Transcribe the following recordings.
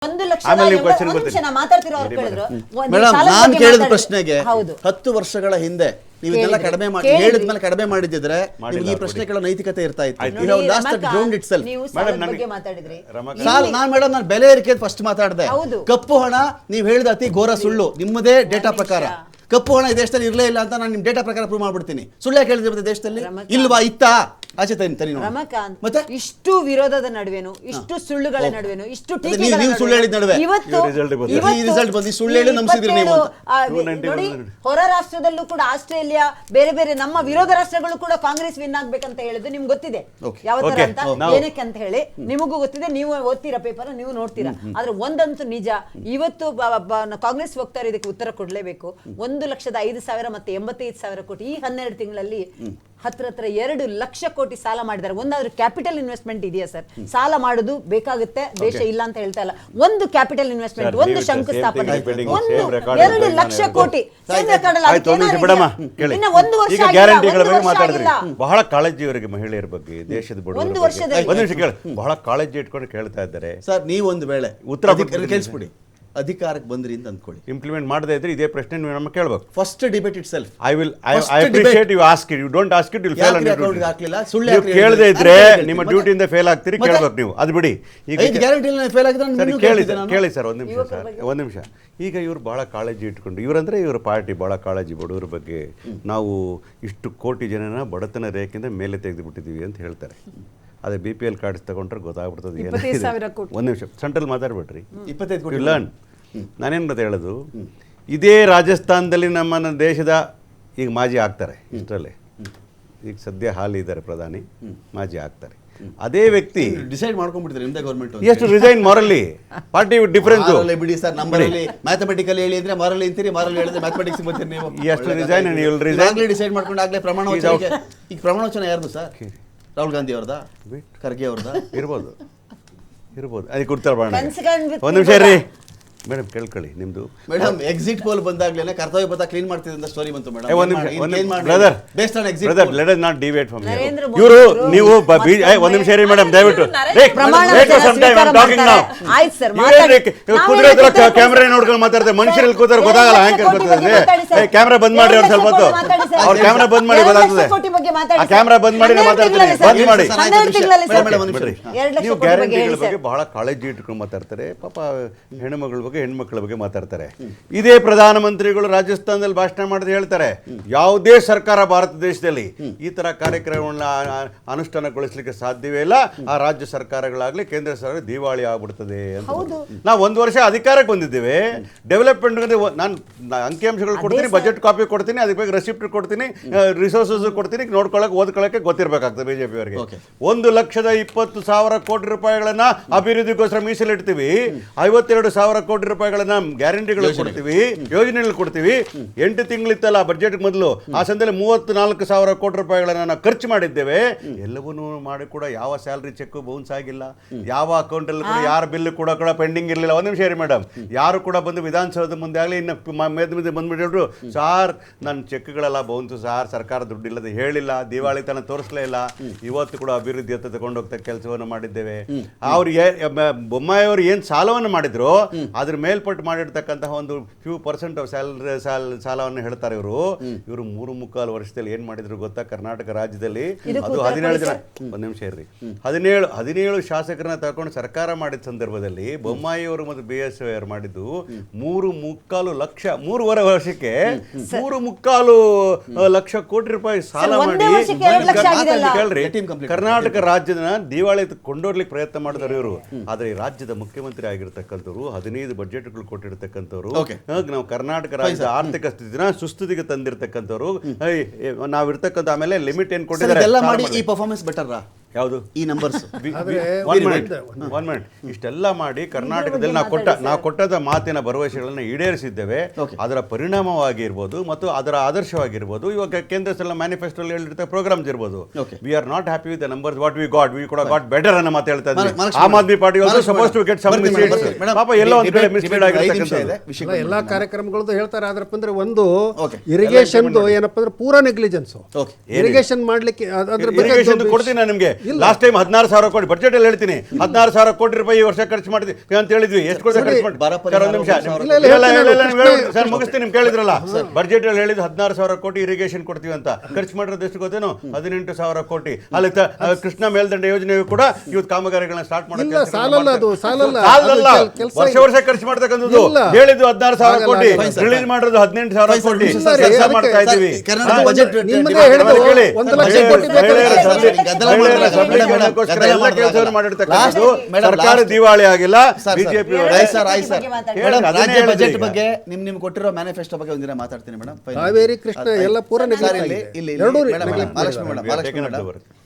ನಾನು ಕೇಳಿದ ಪ್ರಶ್ನೆಗೆ 10 ವರ್ಷಗಳ ಹಿಂದೆ ನೀವು ಇದೆಲ್ಲ ಕಡಿಮೆ ಮಾಡಿ ಹೇಳಿದ್ಮೇಲೆ ಕಡಿಮೆ ಮಾಡಿದ್ರೆ ನಿಮಗೆ ಈ ಪ್ರಶ್ನೆಗಳ ನೈತಿಕತೆ ಇರ್ತಾ ಇತ್ತು. ನಾನು ಬೆಲೆ ಏರಿಕೆ ಫಸ್ಟ್ ಮಾತಾಡಿದೆ. ಕಪ್ಪು ಹಣ ನೀವು ಹೇಳಿದ ಅತಿ ಘೋರ ಸುಳ್ಳು. ನಿಮ್ಮದೇ ಡೇಟಾ ಪ್ರಕಾರ ಕಪ್ಪು ಹಣ ಈ ದೇಶದಲ್ಲಿ ಇರಲೇ ಇಲ್ಲ ಅಂತ ನಾನು ನಿಮ್ ಡೇಟಾ ಪ್ರಕಾರ ಪ್ರೂವ್ ಮಾಡ್ಬಿಡ್ತೀನಿ. ಸುಳ್ಳು ಕೇಳಿದ್ರೆ ದೇಶದಲ್ಲಿ ಇಲ್ವಾ? ಇತ್ತಾ? ಆಚೆ ತನಿ ಮತ್ತೆ ಇಷ್ಟು ವಿರೋಧದ ನಡುವೆನು, ಇಷ್ಟು ಸುಳ್ಳುಗಳ ನಡುವೆನು, ಇಷ್ಟು ನೀವು ಸುಳ್ಳು ಹೇಳಿದ ನಡುವೆ ರಿಸಲ್ಟ್ ಬಂದು ಸುಳ್ಳು ಹೇಳಿ ನಂಬಿಸಿದ್ರಿ ನೀವು. ಹೊರ ರಾಷ್ಟ್ರದಲ್ಲೂ ಕೂಡ ಆಸ್ಟ್ರೇಲಿಯಾ ಬೇರೆ ಬೇರೆ ನಮ್ಮ ವಿರೋಧ ರಾಷ್ಟ್ರಗಳು ಕೂಡ ಕಾಂಗ್ರೆಸ್ ವಿನ್ ಆಗ್ಬೇಕಂತ ಹೇಳಿದ್ದು ನಿಮ್ಗೆ ಗೊತ್ತಿದೆ ಯಾವ ತರ ಅಂತ, ಏನಕ್ಕೆ ಅಂತ ಹೇಳಿ ನಿಮಗೂ ಗೊತ್ತಿದೆ. ನೀವು ಓದ್ತೀರಾ ಪೇಪರ್, ನೀವು ನೋಡ್ತೀರಾ. ಆದ್ರೆ ಒಂದಂತೂ ನಿಜ, ಇವತ್ತು ಕಾಂಗ್ರೆಸ್ ವಕ್ತಾರ ಇದಕ್ಕೆ ಉತ್ತರ ಕೊಡ್ಲೇಬೇಕು. 1,05,000 ಮತ್ತೆ 85,000 ಕೋಟಿ ಈ 12 ತಿಂಗಳಲ್ಲಿ ಹತ್ರ 2 ಲಕ್ಷ ಕೋಟಿ ಸಾಲ ಮಾಡಿದ್ದಾರೆ. ಒಂದಾದ್ರೂ ಕ್ಯಾಪಿಟಲ್ ಇನ್ವೆಸ್ಟ್ಮೆಂಟ್ ಇದೆಯಾ ಸರ್? ಸಾಲ ಮಾಡುದು ಬೇಕಾಗುತ್ತೆ, ದೇಶ ಇಲ್ಲ ಅಂತ ಹೇಳ್ತಾ ಇಲ್ಲ. ಒಂದು ಕ್ಯಾಪಿಟಲ್ ಇನ್ವೆಸ್ಟ್ಮೆಂಟ್, ಒಂದು ಶಂಕುಸ್ಥಾಪನೆ, 2 ಲಕ್ಷ ಕೋಟಿ. ಗ್ಯಾರಂಟಿಗಳ ಬಗ್ಗೆ ಮಾತಾಡಿದ್ರಿ. ಬಹಳ ಕಾಳಜಿ ಇವರಿಗೆ ಮಹಿಳೆಯರ ಬಗ್ಗೆ, ದೇಶದ ಬಡವರ ಬಹಳ ಕಾಳಜಿ ಇಟ್ಕೊಂಡು ಕೇಳ್ತಾ ಇದ್ದಾರೆ ಸರ್. ನೀವೊಂದು ವೇಳೆ ಉತ್ತರ ಕೇಳಿಸ್ಬಿಡಿ, ಅಧಿಕಾರಕ್ಕೆ ಬಂದ್ರಿ ಅಂತ ಅಂದ್ಕೊಳ್ಳಿ, ಇಂಪ್ಲಿಮೆಂಟ್ ಮಾಡದೇ ಇದ್ರೆ ಇದೇ ಪ್ರಶ್ನೆ ನೀವು ನಮ್ಮ ಕೇಳಬೇಕು. First debate itself. I appreciate you ask it, you don't ask it, you fail on duty. ನೀವು ಕೇಳದೇ ಇದ್ರೆ ನಿಮ್ಮ ಡ್ಯೂಟಿಯಿಂದ ಫೇಲ್ ಆಗ್ತೀರಿ, ಕೇಳಬೇಕು ನೀವು. ಅದು ಬಿಡಿ. ಈಗ ಗ್ಯಾರಂಟಿ ಫೇಲ್ ಆಗಿದ್ರೆ ಕೇಳಿ ಸರ್, ಒಂದು ನಿಮಿಷ ಸರ್, ಒಂದು ನಿಮಿಷ. ಈಗ ಇವರು ಬಹಳ ಕಾಳಜಿ ಇಟ್ಕೊಂಡು, ಇವರಂದ್ರೆ ಇವರ ಪಾರ್ಟಿ ಬಹಳ ಕಾಳಜಿ ಬಡವರ ಬಗ್ಗೆ. ನಾವು ಇಷ್ಟು ಕೋಟಿ ಜನನ ಬಡತನ ರೇಖೆಯಿಂದ ಮೇಲೆ ತೆಗೆದು ಬಿಟ್ಟಿದ್ದೀವಿ ಅಂತ ಹೇಳ್ತಾರೆ. ಅದೇ BPL ಕಾರ್ಡ್ಸ್ ತಗೊಂಡ್ರೆ ಗೊತ್ತಾಗ್ಬಿಡ್ತದೆ. ಒಂದು ನಿಮಿಷ, ಸೆಂಟ್ರಲ್ ಮಾತಾಡ್ಬಿಟ್ರಿ. 25 ಕೋಟಿ ಲರ್ನ್. ನಾನೇನು ಮತ್ತೆ ಹೇಳೋದು, ಇದೇ ರಾಜಸ್ಥಾನದಲ್ಲಿ ನಮ್ಮ ದೇಶದ ಈಗ ಮಾಜಿ ಆಗ್ತಾರೆ, ಇಷ್ಟರಲ್ಲೇ ಈಗ ಸದ್ಯ ಹಾಲಿ ಇದ್ದಾರೆ ಪ್ರಧಾನಿ, ಮಾಜಿ ಆಗ್ತಾರೆ. ಅದೇ ವ್ಯಕ್ತಿ ಡಿಸೈಡ್ ಮಾಡ್ಕೊಂಡ್ಬಿಡ್ತಾರೆ ನಿಮ್ದೇ ಗೌರ್ಮೆಂಟ್. ಎಷ್ಟು ರಿಸೈನ್ ಮಾರಲಿ ಪಾರ್ಟಿ ಡಿಫರೆನ್ಸ್ ಬಿಡಿ ಸರ್. ನಂಬರಲ್ಲಿ ಮ್ಯಾಥಮೆಟಿಕಲ್ ಹೇಳಿ ಅಂದ್ರೆ ಮಾರಲ್ ಅಂತೀರಿ, ಮಾರಲ್ ಹೇಳಿದ್ರೆ ಮ್ಯಾಥಮೆಟಿಕ್ಸ್ ಬರ್ತೀರಿ ನೀವು. ಎಷ್ಟು ರಿಸೈನ್ ಡಿಸೈಡ್ ಮಾಡ್ಕೊಂಡು ಆಗ್ಲೇ ಪ್ರಮಾಣ ವಚನ. ಈಗ ಪ್ರಮಾಣ ವಚನ ಯಾರ್ದು ಸರ್? ರಾಹುಲ್ ಗಾಂಧಿ ಅವ್ರದಾ, ಖರ್ಗೆ ಅವ್ರದಾ? ಇರ್ಬೋದು. ಅದಕ್ಕೆ ಉತ್ತರ ಒಂದು ನಿಮಿಷ ರೀ ಮೇಡಮ್, ಕೇಳ್ಕೊಳ್ಳಿ. ನಿಮ್ದು ಮೇಡಮ್ ಎಕ್ಸಿಟ್ ಪೋಲ್ ಬಂದಾಗ್ಲೇನೆ ಕರ್ತವ್ಯ ಪಥ ಕ್ಲೀನ್ ಮಾಡ್ತಿದ್ದ ಸ್ಟೋರಿ ಬಂತು madam. Brother let us not deviate from ಇವರು. ನೀವು ಒಂದು ನಿಮಿಷ ರೀ ಮೇಡಮ್, ದಯವಿಟ್ಟು ಕುದುರೆ ಹತ್ರ ಕ್ಯಾಮ್ರಾ ನೋಡ್ಕೊಂಡು ಮಾತಾಡ್ತಾರೆ. ಮನುಷ್ಯರಲ್ಲಿ ಕೂತಾರೆ ಗೊತ್ತಾಗಲ್ಲ, ಹ್ಯಾಂಗ್ ಗೊತ್ತಾಗ್ತದೆ. ಕ್ಯಾಮ್ರಾ ಬಂದ್ ಮಾಡಿ ಅವ್ರು ಸ್ವಲ್ಪ ಹೊತ್ತು, ಅವ್ರ ಕ್ಯಾಮ್ರಾ ಬಂದ್ ಮಾಡಿ ಗೊತ್ತಾಗ್ತದೆ. ಆ ಕ್ಯಾಮ್ರಾ ಬಂದ್ ಮಾಡಿ ಮಾತಾಡ್ತೀನಿ, ಬಂದ್ ಮಾಡಿ. ನೀವು ಗ್ಯಾರಂಟಿಗಳ ಬಗ್ಗೆ ಬಹಳ ಕಾಳಜಿ ಇಟ್ಕೊಂಡು ಮಾತಾಡ್ತಾರೆ. ಪಾಪ ಹೆಣ್ಮಗಳ ಹೆಣ್ಮಕ್ಳ ಬಗ್ಗೆ ಮಾತಾಡ್ತಾರೆ. ಇದೇ ಪ್ರಧಾನಮಂತ್ರಿಗಳು ರಾಜಸ್ಥಾನದಲ್ಲಿ ಭಾಷಣ ಮಾಡಿದ್ರೆ ಹೇಳ್ತಾರೆ, ಯಾವುದೇ ಸರ್ಕಾರ ಭಾರತ ದೇಶದಲ್ಲಿ ಈ ತರ ಕಾರ್ಯಕ್ರಮಗಳನ್ನ ಅನುಷ್ಠಾನಗೊಳಿಸಲಿಕ್ಕೆ ಸಾಧ್ಯವೇ ಇಲ್ಲ. ಆ ರಾಜ್ಯ ಸರ್ಕಾರಗಳಾಗ್ಲಿ ಕೇಂದ್ರ ಸರ್ಕಾರ ದಿವಾಳಿ ಆಗ್ಬಿಡ್ತದೆ ಅಂತ. ನಾವು 1 ವರ್ಷ ಅಧಿಕಾರಕ್ಕೆ ಬಂದಿದ್ದೇವೆ. ಡೆವಲಪ್ಮೆಂಟ್ ನಾನು ಅಂಕಿಅಂಶಗಳು ಕೊಡ್ತೀನಿ, ಬಜೆಟ್ ಕಾಪಿ ಕೊಡ್ತೀನಿ, ಅದಕ್ಕೆ ಬೇಕು ರೆಸಿಪ್ಟ್ ಕೊಡ್ತೀನಿ, ರಿಸೋರ್ಸಸ್ ಕೊಡ್ತೀನಿ, ನೋಡ್ಕೊಳ್ಳೋಕೆ ಓದ್ಕೊಳ್ಳೋಕೆ ಗೊತ್ತಿರಬೇಕಾಗ್ತದೆ ಬಿಜೆಪಿ ಅವರಿಗೆ. 1,20,000 ಕೋಟಿ ರೂಪಾಯಿಗಳನ್ನ ಅಭಿವೃದ್ಧಿಗೋಸ್ಕರ ಮೀಸಲಿಡ್ತೀವಿ. 52,000 ಕೋಟಿ ರೂಪಾಯಿಗಳನ್ನ ಗ್ಯಾರಂಟಿಗಳು ಕೊಡ್ತೀವಿ, ಯೋಜನೆಗಳು ಕೊಡ್ತೀವಿ. 8 ತಿಂಗಳಿತ್ತಲ್ಲ ಬಜೆಟ್ ಮೊದಲು, ಆ ಸಂದರ್ಭದಲ್ಲಿ 34,000 ಕೋಟಿ ರೂಪಾಯಿಗಳನ್ನ ನಾವು ಖರ್ಚು ಮಾಡಿದ್ದೇವೆ. ಎಲ್ಲವನ್ನೂ ಮಾಡಿ ಕೂಡ ಯಾವ ಸ್ಯಾಲರಿ ಚೆಕ್ ಬೌನ್ಸ್ ಆಗಿಲ್ಲ, ಯಾವ ಅಕೌಂಟ್ ಅಲ್ಲಿ ಕೂಡ ಯಾರ ಬಿಲ್ ಕೂಡ ಪೆಂಡಿಂಗ್ ಇರಲಿಲ್ಲ. ಒಂದು ನಿಮಿಷ ರೀ ಮೇಡಮ್, ಯಾರು ಕೂಡ ಬಂದು ವಿಧಾನಸೌಧದ ಮುಂದೆ ಆಗಲಿ ಇನ್ನು ಬಂದ್ಬಿಟ್ಟು, ಸಾರ್ ನನ್ನ ಚೆಕ್ಗಳೆಲ್ಲ ಬೌನ್ಸು ಸಾರ್, ಸರ್ಕಾರ ದುಡ್ಡಿಲ್ಲದೆ ಹೇಳಿಲ್ಲ, ದಿವಾಳಿತನ ತೋರಿಸಲೇ ಇಲ್ಲ. ಇವತ್ತು ಕೂಡ ಅಭಿವೃದ್ಧಿ ಹತ್ತ ತಗೊಂಡು ಹೋಗ್ತಾ ಕೆಲಸವನ್ನು ಮಾಡಿದ್ದೇವೆ. ಅವ್ರಿಗೆ ಬೊಮ್ಮಾಯಿ ಅವರು ಏನು ಸಾಲವನ್ನು ಮಾಡಿದ್ರು ಅದ್ರ ಮೇಲ್ಪಟ್ಟು ಮಾಡಿರ್ತಕ್ಕಂತಹ ಒಂದು ಫ್ಯೂ ಪರ್ಸೆಂಟ್ ಆಫ್ ಸಾಲವನ್ನು ಹೇಳ್ತಾರೆ ಇವರು. 3.25 ವರ್ಷದಲ್ಲಿ ಏನ್ ಮಾಡಿದ್ರು ಗೊತ್ತಾ? ಕರ್ನಾಟಕ ರಾಜ್ಯದಲ್ಲಿ ಅದು 17 ಜನ, ಒಂದು ನಿಮಿಷ ಇರ್ರಿ, 17 ಶಾಸಕರನ್ನ ತಗೊಂಡು ಸರ್ಕಾರ ಮಾಡಿದ ಸಂದರ್ಭದಲ್ಲಿ ಬೊಮ್ಮಾಯಿ ಅವರು ಮತ್ತು BSY ಅವರು ಮಾಡಿದ್ದು 3.25 ಲಕ್ಷ, 3.5 ವರ್ಷಕ್ಕೆ 3.25 ಲಕ್ಷ ಕೋಟಿ ರೂಪಾಯಿ ಸಾಲ ಮಾಡಿ ಕೇಳ್ರಿ. ಕರ್ನಾಟಕ ರಾಜ್ಯದ ದಿವಾಳಿ ಕೊಂಡೋರ್ಲಿಕ್ಕೆ ಪ್ರಯತ್ನ ಮಾಡಿದ್ರು ಇವರು. ಆದ್ರೆ ಈ ರಾಜ್ಯದ ಮುಖ್ಯಮಂತ್ರಿ ಆಗಿರ್ತಕ್ಕಂಥವ್ರು 15 ಬಜೆಟ್ಗಳು ಕೊಟ್ಟಿರ್ತಕ್ಕಂಥವ್ರು, ನಾವು ಕರ್ನಾಟಕ ರಾಜ್ಯದ ಆರ್ಥಿಕ ಸ್ಥಿತಿನ ಸುಸ್ಥಿತಿಗೆ ತಂದಿರ್ತಕ್ಕಂಥವ್ರು ನಾವಿರ್ತಕ್ಕಂಥ. ಆಮೇಲೆ ಲಿಮಿಟ್ ಏನ್ ಕೊಟ್ಟಿದ್ದಾರೆ ಈ ಪರ್ಫಾರ್ಮೆನ್ಸ್ ಬೆಟರ್ ಯಾವುದು? ಈ ನಂಬರ್ಸ್. One minute. ಇಷ್ಟೆಲ್ಲ ಮಾಡಿ ಕರ್ನಾಟಕದಲ್ಲಿ ನಾವು ಕೊಟ್ಟದ ಮಾತಿನ ಭರವಸೆಗಳನ್ನು ಈಡೇರಿಸಿದ್ದೇವೆ. ಅದರ ಪರಿಣಾಮವಾಗಿ ಇರ್ಬೋದು ಮತ್ತು ಅದರ ಆದರ್ಶವಾಗಿರ್ಬೋದು. ಇವಾಗ ಕೇಂದ್ರ ಸರ್ಕಾರ ಮ್ಯಾನಿಫೆಸ್ಟೋ ಹೇಳಿರ್ತ ಪ್ರೋಗ್ರಾಮ್ಸ್ ಇರ್ಬೋದು. We are not happy with the numbers what we could got better ಅನ್ನೋ ಮಾತು ಹೇಳ್ತಾ ಇದ್ದೀವಿ. Aam Aadmi Party also suppose to get some seats. ಪಾಪ ಎಲ್ಲೋ ಒಂದು ಕಡೆ ಮಿಸ್ಲೀಡ್ ಆಗಿರ್ತಕ್ಕಂಥದ್ದು ಎಲ್ಲಾ ಕಾರ್ಯಕ್ರಮಗಳದ್ದು ಹೇಳ್ತಾರೆ. ಆದ್ರಪ್ಪ ಅಂದ್ರೆ ಒಂದು ಇರಿಗೇಷನ್ ಏನಪ್ಪ ಅಂದ್ರೆ ಪೂರಾ ನೆಗ್ಲಿಜೆನ್ಸ್. ಇರಿಗೇಷನ್ ಮಾಡ್ಲಿಕ್ಕೆ ಕೊಡ್ತೀನಿ ನಾನು ನಿಮಗೆ. ಲಾಸ್ಟ್ ಟೈಮ್ 16,000 ಕೋಟಿ ಬಜೆಟ್ ಅಲ್ಲಿ ಹೇಳ್ತೀನಿ 16,000 ಕೋಟಿ ರೂಪಾಯಿ ಈ ವರ್ಷ ಖರ್ಚು ಮಾಡಿದ್ವಿ ಅಂತ ಹೇಳಿದ್ವಿ. ಎಷ್ಟು ಖರ್ಚು ಸರ್ ಮುಗಿಸ್ತೀನಿ. ನಿಮ್ ಕೇಳಿದ್ರಲ್ಲ ಬಜೆಟ್ ಅಲ್ಲಿ ಹೇಳಿದ್ದು 16,000 ಕೋಟಿ ಇರಿಗೇಷನ್ ಕೊಡ್ತೀವಿ ಅಂತ, ಖರ್ಚು ಮಾಡಿರೋದು ಎಷ್ಟು ಗೊತ್ತೇನು? 18,000 ಕೋಟಿ. ಅಲ್ಲಿ ಕೃಷ್ಣ ಮೇಲ್ದಂಡೆ ಯೋಜನೆಯು ಕೂಡ ಇವತ್ತು ಕಾಮಗಾರಿಗಳನ್ನ ಸ್ಟಾರ್ಟ್ ಸಾಲಲ್ಲ ವರ್ಷ ವರ್ಷ ಖರ್ಚು ಮಾಡ್ತಕ್ಕಂಥದ್ದು. ಹೇಳಿದ್ದು 16,000 ಕೋಟಿ, ರಿಲೀಸ್ ಮಾಡಿರೋದು 18,000 ಕೋಟಿ. ಮಾಡ್ತಾ ಇದೀವಿ. ಸರ್ಕಾರ ದಿವಾಳಿ ಆಗಿಲ್ಲ. ಬಿಜೆಪಿ ರಾಜ್ಯ ಬಜೆಟ್ ಬಗ್ಗೆ ನಿಮ್ ಕೊಟ್ಟಿರೋ ಮ್ಯಾನಿಫೆಸ್ಟೋ ಬಗ್ಗೆ ಒಂದಿನ ಮಾತಾಡ್ತೀನಿ ಮೇಡಮ್. ಕಾವೇರಿ ಕೃಷ್ಣ ಎಲ್ಲ ಪೂರ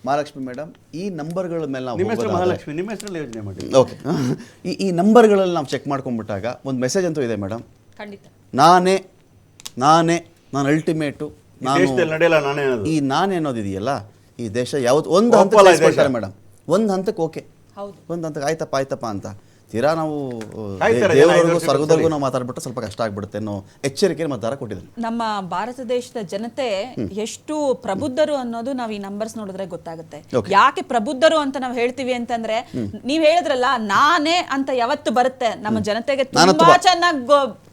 ಮಹಾಲಕ್ಷ್ಮಿ ಮೇಡಮ್, ಈ ನಂಬರ್ಗಳ ಮೇಲೆ ನಾವು ಮಹಾಲಕ್ಷ್ಮಿ ನಿಮ್ಮ ಹೆಸರಲ್ಲಿ ಯೋಜನೆ ಮಾಡಿ. ಓಕೆ, ಈ ನಂಬರ್ಗಳಲ್ಲಿ ನಾವು ಚೆಕ್ ಮಾಡ್ಕೊಂಡ್ಬಿಟ್ಟಾಗ ಒಂದು ಮೆಸೇಜ್ ಅಂತೂ ಇದೆ ಮೇಡಮ್. ನಾನು ಅಲ್ಟಿಮೇಟು, ಈ ನಾನೇ ಅನ್ನೋದಿದೆಯಲ್ಲ, ಈ ದೇಶ ಯಾವತ್ತು ಒಂದು ಹಂತಕ್ಕೆ ಮೇಡಮ್, ಒಂದು ಹಂತಕ್ಕೆ ಓಕೆ, ಒಂದು ಹಂತಕ್ಕೆ ಆಯ್ತಪ್ಪ ಅಂತ ತೀರಾ ನಾವು ದೇವರಿಗೂ ಸ್ವರ್ಗದವರೆಗೂ ನಾವು ಮಾತಾಡ್ಬಿಟ್ರೆ ಸ್ವಲ್ಪ ಕಷ್ಟ ಆಗ್ಬಿಡುತ್ತೆ ಅನ್ನೋ ಎಚ್ಚರಿಕೆ ಮತದಾರ ಕೊಟ್ಟಿದ್ದಾರೆ. ನಮ್ಮ ಭಾರತ ದೇಶದ ಜನತೆ ಎಷ್ಟು ಪ್ರಬುದ್ಧರು ಅನ್ನೋದು ನಾವು ಈ ನಂಬರ್ಸ್ ನೋಡಿದ್ರೆ ಗೊತ್ತಾಗುತ್ತೆ. ಯಾಕೆ ಪ್ರಬುದ್ಧರು ಅಂತ ನಾವು ಹೇಳ್ತೀವಿ ಅಂತಂದ್ರೆ, ನೀವ್ ಹೇಳಿದ್ರಲ್ಲ ನಾನೇ ಅಂತ ಯಾವತ್ತು ಬರುತ್ತೆ ನಮ್ಮ ಜನತೆಗೆ ತುಂಬಾ ಚೆನ್ನಾಗಿ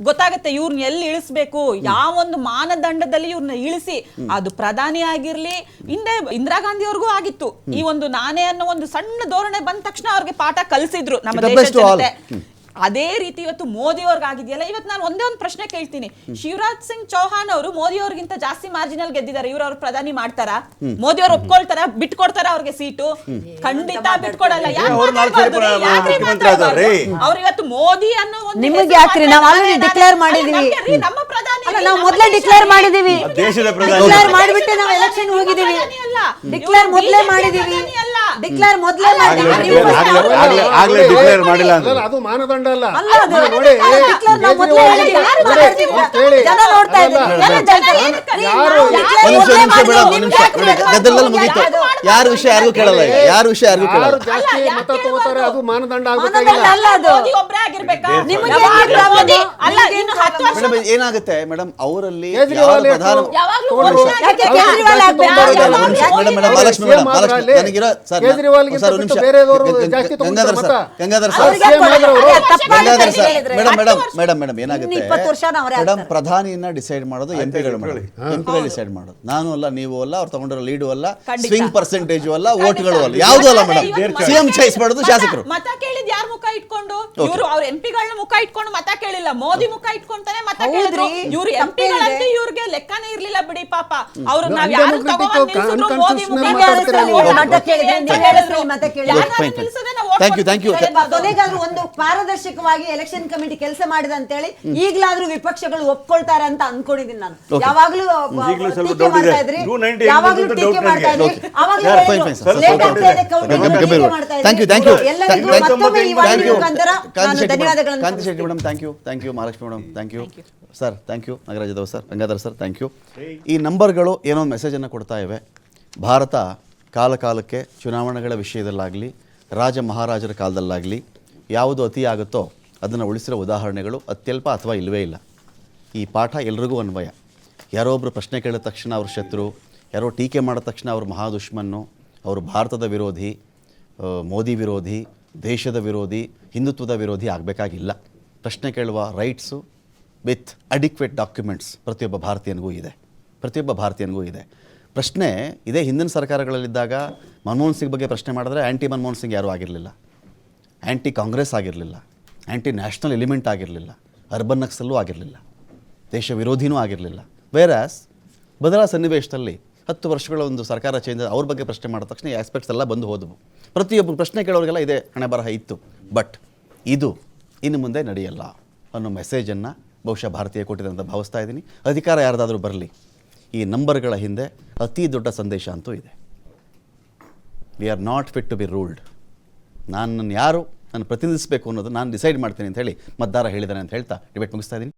ಗೊತ್ತಾಗುತ್ತೆ ಇವ್ರನ್ನ ಎಲ್ಲಿ ಇಳಿಸ್ಬೇಕು, ಯಾವೊಂದು ಮಾನದಂಡದಲ್ಲಿ ಇವ್ರನ್ನ ಇಳಿಸಿ, ಅದು ಪ್ರಧಾನಿ ಆಗಿರ್ಲಿ, ಹಿಂದೆ ಇಂದಿರಾ ಗಾಂಧಿ ಅವ್ರಿಗೂ ಆಗಿತ್ತು. ಈ ಒಂದು ನಾನೇ ಅನ್ನೋ ಒಂದು ಸಣ್ಣ ಧೋರಣೆ ಬಂದ ತಕ್ಷಣ ಅವ್ರಿಗೆ ಪಾಠ ಕಲಿಸಿದ್ರು ನಮ್ಮ ದೇಶದ ಜನತೆ. ಅದೇ ರೀತಿ ಇವತ್ತು ಮೋದಿ ಅವ್ರಿಗೆ ಆಗಿದೆಯಲ್ಲ. ಇವತ್ತು ನಾನು ಒಂದೇ ಒಂದು ಪ್ರಶ್ನೆ ಕೇಳ್ತೀನಿ, ಶಿವರಾಜ್ ಸಿಂಗ್ ಚೌಹಾಣ್ ಅವರು ಮೋದಿ ಅವ್ರಿಗಿಂತ ಜಾಸ್ತಿ ಮಾರ್ಜಿನಲ್ ಗೆದ್ದಿದ್ದಾರೆ, ಇವ್ರು ಪ್ರಧಾನಿ ಮಾಡ್ತಾರಾ? ಮೋದಿ ಅವ್ರು ಒಪ್ಕೊಳ್ತಾರ? ಬಿಟ್ಕೊಡ್ತಾರ ಅವ್ರಿಗೆ ಸೀಟು? ಖಂಡಿತ ಬಿಟ್ಕೊಡಲ್ಲ. ಅವ್ರು ಇವತ್ತು ಮೋದಿ ಅನ್ನೋ ಒಂದು ನಿಮಗೆ ಯಾಕ್ರಿ, ನಾವು ಆಲ್ರೆಡಿ ಡಿಕ್ಲೇರ್ ಮಾಡಿದೀವಿ, ನಮ್ಮ ಪ್ರಧಾನಿ ನಾವು ಮೊದಲೇ ಡಿಕ್ಲೇರ್ ಮಾಡಿದೀವಿ, ದೇಶದ ಡಿಕ್ಲೇರ್ ಮಾಡಿಬಿಟ್ಟೆ ನಾವು ಎಲೆಕ್ಷನ್ ಹೋಗಿದೀವಿ, ಡಿಕ್ಲೇರ್ ಮೊದಲೇ ಮಾಡಿದೀವಿ, ಡಿಕ್ಲೇರ್ ಮೊದಲೇ ಮಾಡಿಲ್ಲ. ಅದು ಮಾನದಂಡ ಅಲ್ಲ. ನೋಡಿ, ಗದ್ದಲದಲ್ಲಿ ಮುಗೀತು. ಯಾರ ವಿಷಯ ಯಾರಿಗೂ ಕೇಳಲ್ಲ, ಯಾರ ವಿಷಯ ಯಾರಿಗೂ ಕೇಳಲ್ಲ. ಜಾಸ್ತಿ ಮತ ತಗೋತಾರೆ, ಅದು ಮಾನದಂಡ ಏನಾಗುತ್ತೆ ಮೇಡಮ್ ಅವರಲ್ಲಿ ಮೇಡಮ್ ಏನಾಗುತ್ತೆ ಮೇಡಮ್, ಪ್ರಧಾನಿಯನ್ನ ಡಿಸೈಡ್ ಮಾಡೋದು ಎಂಪಿಗಳು ಡಿಸೈಡ್ ಮಾಡೋದು. ನಾನು ಅಲ್ಲ, ನೀವು ಅಲ್ಲ, ಅವ್ರು ತಗೊಂಡಿರೋ ಲೀಡು ಅಲ್ಲ, ಸ್ವಿಂಗ್ ಪರ್ಸೆಂಟೇಜ್ ಅಲ್ಲ, ವೋಟ್ಗಳು ಅಲ್ಲ, ಯಾವ್ದು ಅಲ್ಲ ಮೇಡಮ್. ಸಿಎಂ ಚಾಯ್ಸ್ ಮಾಡೋದು ಶಾಸಕರು. ಮತ ಕೇಳಿದ್ ಯಾರ ಮುಖ ಇಟ್ಕೊಂಡು? ಇವರು ಅವ್ರ ಎಂಪಿಗಳನ್ನ ಮುಖ ಇಟ್ಕೊಂಡು ಮತ ಕೇಳಿಲ್ಲ, ಮೋದಿ ಮುಖ ಇಟ್ಕೊಂತಾನೆ ಮತ ಕೇಳಿದ್ರು. ಇವ್ರು ಎಂಪಿಗಳಂತೆ ಇವ್ರಿಗೆ ಲೆಕ್ಕನೇ ಇರ್ಲಿಲ್ಲ ಬಿಡಿ ಪಾಪ. ಅವ್ರು ನಾವ್ ಯಾರು ತಗೊಂಡ್ ನಿಲ್ಸಿದ್ರು ಮೋದಿ ಮುಖ ಕೊನೆಗಾದ್ರೂ ಒಂದು ಪಾರದರ್ಶಕವಾಗಿ ಎಲೆಕ್ಷನ್ ಕಮಿಟಿ ಕೆಲಸ ಮಾಡಿದ ಅಂತ ಹೇಳಿ ಈಗಲಾದ್ರೂ ವಿಪಕ್ಷಗಳು ಒಪ್ಕೊಳ್ತಾರೆ ಅಂತ ಅನ್ಕೊಂಡಿದ್ದೀನಿ ನಾನು. ಯಾವಾಗ್ಲೂ ಟೀಕೆ ಮಾಡ್ತಾ ಇದ್ರಿ, ಯಾವಾಗ್ಲೂ ಟೀಕೆ ಮಾಡ್ತಾ ಇದ್ರಿ, Kanti Shetty madam thank you, Mahalakshmi madam thank you, sir thank you, Nagaraj Yadav sir, Gangadhar sir thank you. ಈ ನಂಬರ್ಗಳು ಏನೋ ಒಂದು ಮೆಸೇಜನ್ನು ಕೊಡ್ತಾ ಇವೆ. ಭಾರತ ಕಾಲಕಾಲಕ್ಕೆ ಚುನಾವಣೆಗಳ ವಿಷಯದಲ್ಲಾಗಲಿ, ರಾಜ ಮಹಾರಾಜರ ಕಾಲದಲ್ಲಾಗಲಿ ಯಾವುದು ಅತಿ ಆಗುತ್ತೋ ಅದನ್ನು ಉಳಿಸಿರೋ ಉದಾಹರಣೆಗಳು ಅತ್ಯಲ್ಪ ಅಥವಾ ಇಲ್ಲವೇ ಇಲ್ಲ. ಈ ಪಾಠ ಎಲ್ರಿಗೂ ಅನ್ವಯ. ಯಾರೋ ಒಬ್ಬರು ಪ್ರಶ್ನೆ ಕೇಳಿದ ತಕ್ಷಣ ಅವ್ರ ಶತ್ರು, ಯಾರೋ ಟೀಕೆ ಮಾಡಿದ ತಕ್ಷಣ ಅವ್ರ ಮಹಾದುಶ್ಮನ್ನು, ಅವರು ಭಾರತದ ವಿರೋಧಿ, ಮೋದಿ ವಿರೋಧಿ, ದೇಶದ ವಿರೋಧಿ, ಹಿಂದುತ್ವದ ವಿರೋಧಿ ಆಗಬೇಕಾಗಿಲ್ಲ. ಪ್ರಶ್ನೆ ಕೇಳುವ ರೈಟ್ಸು ವಿತ್ ಅಡಿಕ್ವೇಟ್ ಡಾಕ್ಯುಮೆಂಟ್ಸ್ ಪ್ರತಿಯೊಬ್ಬ ಭಾರತೀಯನಿಗೂ ಇದೆ. ಪ್ರಶ್ನೆ ಇದೇ ಹಿಂದಿನ ಸರ್ಕಾರಗಳಲ್ಲಿದ್ದಾಗ ಮನಮೋಹನ್ ಸಿಂಗ್ ಬಗ್ಗೆ ಪ್ರಶ್ನೆ ಮಾಡಿದ್ರೆ ಆ್ಯಂಟಿ ಮನಮೋಹನ್ ಸಿಂಗ್ ಯಾರೂ ಆಗಿರಲಿಲ್ಲ, ಆ್ಯಂಟಿ ಕಾಂಗ್ರೆಸ್ ಆಗಿರಲಿಲ್ಲ, ಆ್ಯಂಟಿ ನ್ಯಾಷನಲ್ ಎಲಿಮೆಂಟ್ ಆಗಿರಲಿಲ್ಲ, ಅರ್ಬನ್ ನಕ್ಸಲ್ಲೂ ಆಗಿರಲಿಲ್ಲ, ದೇಶ ವಿರೋಧಿನೂ ಆಗಿರಲಿಲ್ಲ. ವೇರಾಸ್ ಬದಲ ಸನ್ನಿವೇಶದಲ್ಲಿ 10 ವರ್ಷಗಳ ಒಂದು ಸರ್ಕಾರ ಚೇಂಜ್, ಅವ್ರ ಬಗ್ಗೆ ಪ್ರಶ್ನೆ ಮಾಡಿದ ತಕ್ಷಣ ಈ ಆಸ್ಪೆಕ್ಟ್ಸ್ ಎಲ್ಲ ಬಂದು ಹೋದವು. ಪ್ರತಿಯೊಬ್ಬರು ಪ್ರಶ್ನೆ ಕೇಳೋರಿಗೆಲ್ಲ ಇದೇ ಹಣೆ ಬರಹ ಇತ್ತು. ಬಟ್ ಇದು ಇನ್ನು ಮುಂದೆ ನಡೆಯಲ್ಲ ಅನ್ನೋ ಮೆಸೇಜನ್ನು ಬಹುಶಃ ಭಾರತೀಯ ಕೊಟ್ಟಿದೆ ಅಂತ ಭಾವಿಸ್ತಾ ಇದ್ದೀನಿ. ಅಧಿಕಾರ ಯಾರ್ದಾದ್ರೂ ಬರಲಿ, ಈ ನಂಬರ್ಗಳ ಹಿಂದೆ ಅತಿ ದೊಡ್ಡ ಸಂದೇಶ ಅಂತೂ ಇದೆ. We are not fit to be ruled. ನಾನು ಯಾರು ನಾನು ಪ್ರತಿನಿಧಿಸಬೇಕು ಅನ್ನೋದು ನಾನು ಡಿಸೈಡ್ ಮಾಡ್ತೀನಿ ಅಂತ ಹೇಳಿ ಮತದಾರ ಹೇಳಿದ್ದಾನೆ ಅಂತ ಹೇಳ್ತಾ ಡಿಬೇಟ್ ಮುಗಿಸ್ತಾ ಇದ್ದೀನಿ.